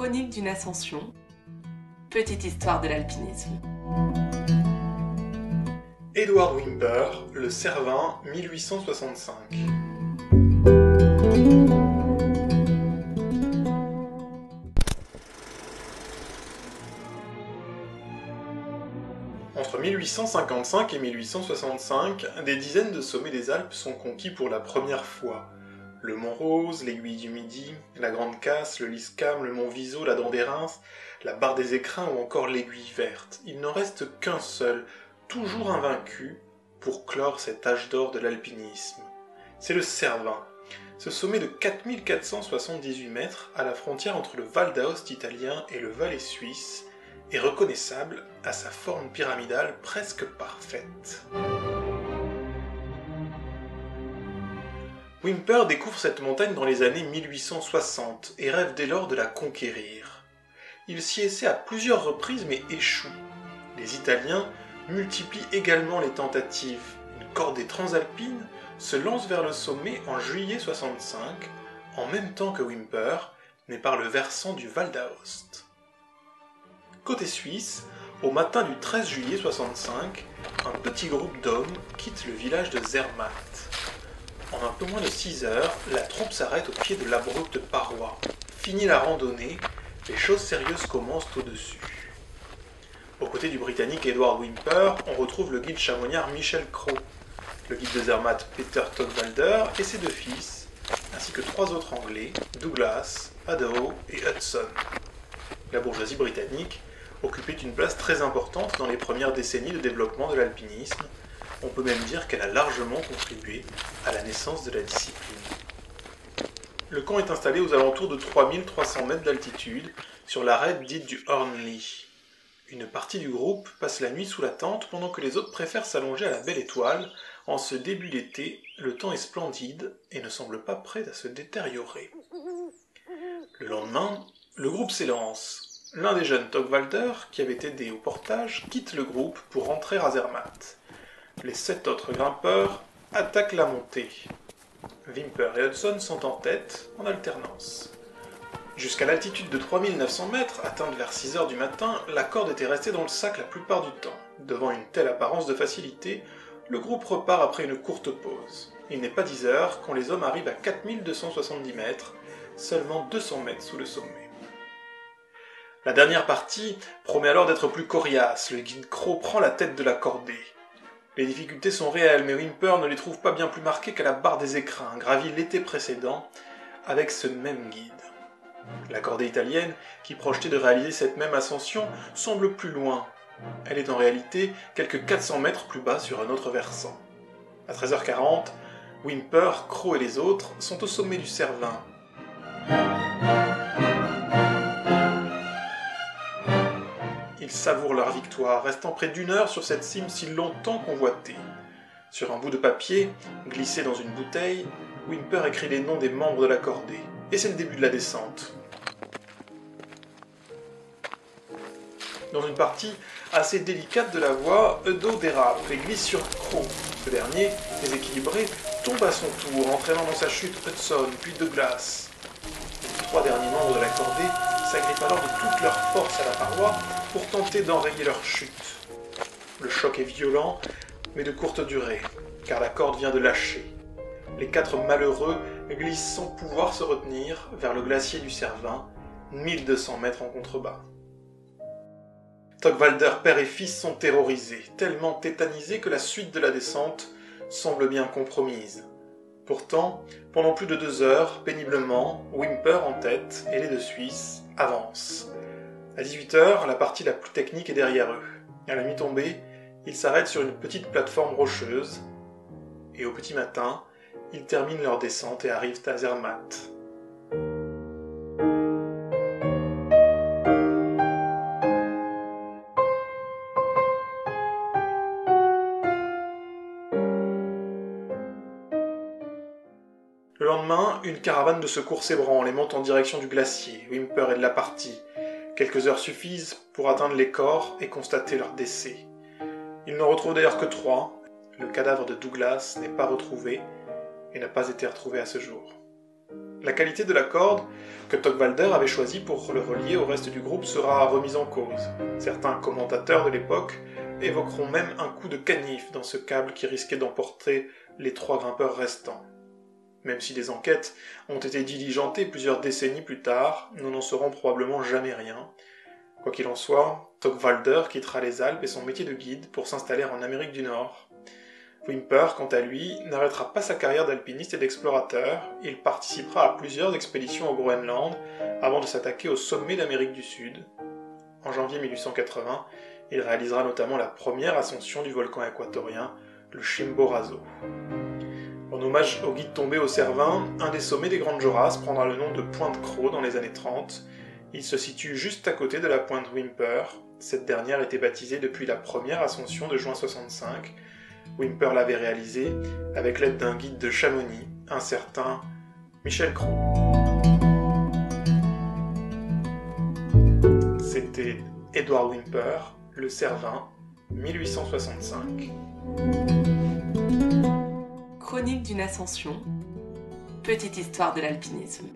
Chronique d'une ascension, petite histoire de l'alpinisme. Edward Whymper, le Cervin, 1865. Entre 1855 et 1865, des dizaines de sommets des Alpes sont conquis pour la première fois. Le Mont Rose, l'Aiguille du Midi, la Grande Casse, le Liscam, le Mont Viso, la Dent des Reims, la Barre des Écrins ou encore l'Aiguille Verte. Il n'en reste qu'un seul, toujours invaincu, pour clore cet âge d'or de l'alpinisme. C'est le Cervin, ce sommet de 4478 mètres à la frontière entre le Val d'Aoste italien et le Valais suisse, est reconnaissable à sa forme pyramidale presque parfaite. Whymper découvre cette montagne dans les années 1860 et rêve dès lors de la conquérir. Il s'y essaie à plusieurs reprises mais échoue. Les Italiens multiplient également les tentatives. Une cordée transalpine se lance vers le sommet en juillet 65, en même temps que Whymper, mais par le versant du Val d'Aoste. Côté suisse, au matin du 13 juillet 65, un petit groupe d'hommes quitte le village de Zermatt. En un peu moins de 6 heures, la troupe s'arrête au pied de l'abrupte paroi. Fini la randonnée, les choses sérieuses commencent au-dessus. Aux côtés du Britannique Edward Whymper, on retrouve le guide chamonnière Michel Crowe, le guide de Zermatt Peter Togwalder et ses 2 fils, ainsi que 3 autres Anglais, Douglas, Haddow et Hudson. La bourgeoisie britannique occupait une place très importante dans les premières décennies de développement de l'alpinisme. On peut même dire qu'elle a largement contribué à la naissance de la discipline. Le camp est installé aux alentours de 3300 mètres d'altitude, sur l'arête dite du Hornli. Une partie du groupe passe la nuit sous la tente, pendant que les autres préfèrent s'allonger à la belle étoile. En ce début d'été, le temps est splendide et ne semble pas prêt à se détériorer. Le lendemain, le groupe s'élance. L'un des jeunes Togwalder, qui avait aidé au portage, quitte le groupe pour rentrer à Zermatt. Les 7 autres grimpeurs attaquent la montée. Whymper et Hudson sont en tête, en alternance. Jusqu'à l'altitude de 3900 mètres, atteinte vers 6 heures du matin, la corde était restée dans le sac la plupart du temps. Devant une telle apparence de facilité, le groupe repart après une courte pause. Il n'est pas 10 heures quand les hommes arrivent à 4270 mètres, seulement 200 mètres sous le sommet. La dernière partie promet alors d'être plus coriace. Le guide Crowe prend la tête de la cordée. Les difficultés sont réelles, mais Whymper ne les trouve pas bien plus marquées qu'à la Barre des Écrins, gravie l'été précédent, avec ce même guide. La cordée italienne, qui projetait de réaliser cette même ascension, semble plus loin. Elle est en réalité quelques 400 mètres plus bas sur un autre versant. À 13h40, Whymper, Crowe et les autres sont au sommet du Cervin. Ils savourent leur victoire, restant près d'1 heure sur cette cime si longtemps convoitée. Sur un bout de papier, glissé dans une bouteille, Whymper écrit les noms des membres de la cordée. Et c'est le début de la descente. Dans une partie assez délicate de la voie, Haddow dérape et glisse sur Crowe. Ce dernier, déséquilibré, tombe à son tour, entraînant dans sa chute Hudson, puis Douglas. Les 3 derniers membres de la cordée s'agrippent alors de toute leur force à la paroi pour tenter d'enrayer leur chute. Le choc est violent, mais de courte durée, car la corde vient de lâcher. Les 4 malheureux glissent sans pouvoir se retenir vers le glacier du Cervin, 1200 mètres en contrebas. Togwalder père et fils sont terrorisés, tellement tétanisés que la suite de la descente semble bien compromise. Pourtant, pendant plus de 2 heures, péniblement, Whymper en tête et les 2 Suisses avancent. À 18h, la partie la plus technique est derrière eux. À la mi-tombée, ils s'arrêtent sur une petite plateforme rocheuse, et au petit matin, ils terminent leur descente et arrivent à Zermatt. Le lendemain, une caravane de secours s'ébranle et monte en direction du glacier. Whymper est de la partie. Quelques heures suffisent pour atteindre les corps et constater leur décès. Ils n'en retrouvent d'ailleurs que 3. Le cadavre de Douglas n'est pas retrouvé et n'a pas été retrouvé à ce jour. La qualité de la corde que Togwalder avait choisie pour le relier au reste du groupe sera remise en cause. Certains commentateurs de l'époque évoqueront même un coup de canif dans ce câble qui risquait d'emporter les 3 grimpeurs restants. Même si des enquêtes ont été diligentées plusieurs décennies plus tard, nous n'en saurons probablement jamais rien. Quoi qu'il en soit, Togwalder quittera les Alpes et son métier de guide pour s'installer en Amérique du Nord. Whymper, quant à lui, n'arrêtera pas sa carrière d'alpiniste et d'explorateur. Il participera à plusieurs expéditions au Groenland avant de s'attaquer au sommet d'Amérique du Sud. En janvier 1880, il réalisera notamment la première ascension du volcan équatorien, le Chimborazo. En hommage au guide tombé au Cervin, un des sommets des Grandes Jorasses prendra le nom de Pointe Creux dans les années 30. Il se situe juste à côté de la pointe Whymper. Cette dernière était baptisée depuis la première ascension de juin 65. Whymper l'avait réalisée avec l'aide d'un guide de Chamonix, un certain Michel Cros. C'était Edward Whymper, le Cervin, 1865. Chronique d'une ascension. Petite histoire de l'alpinisme.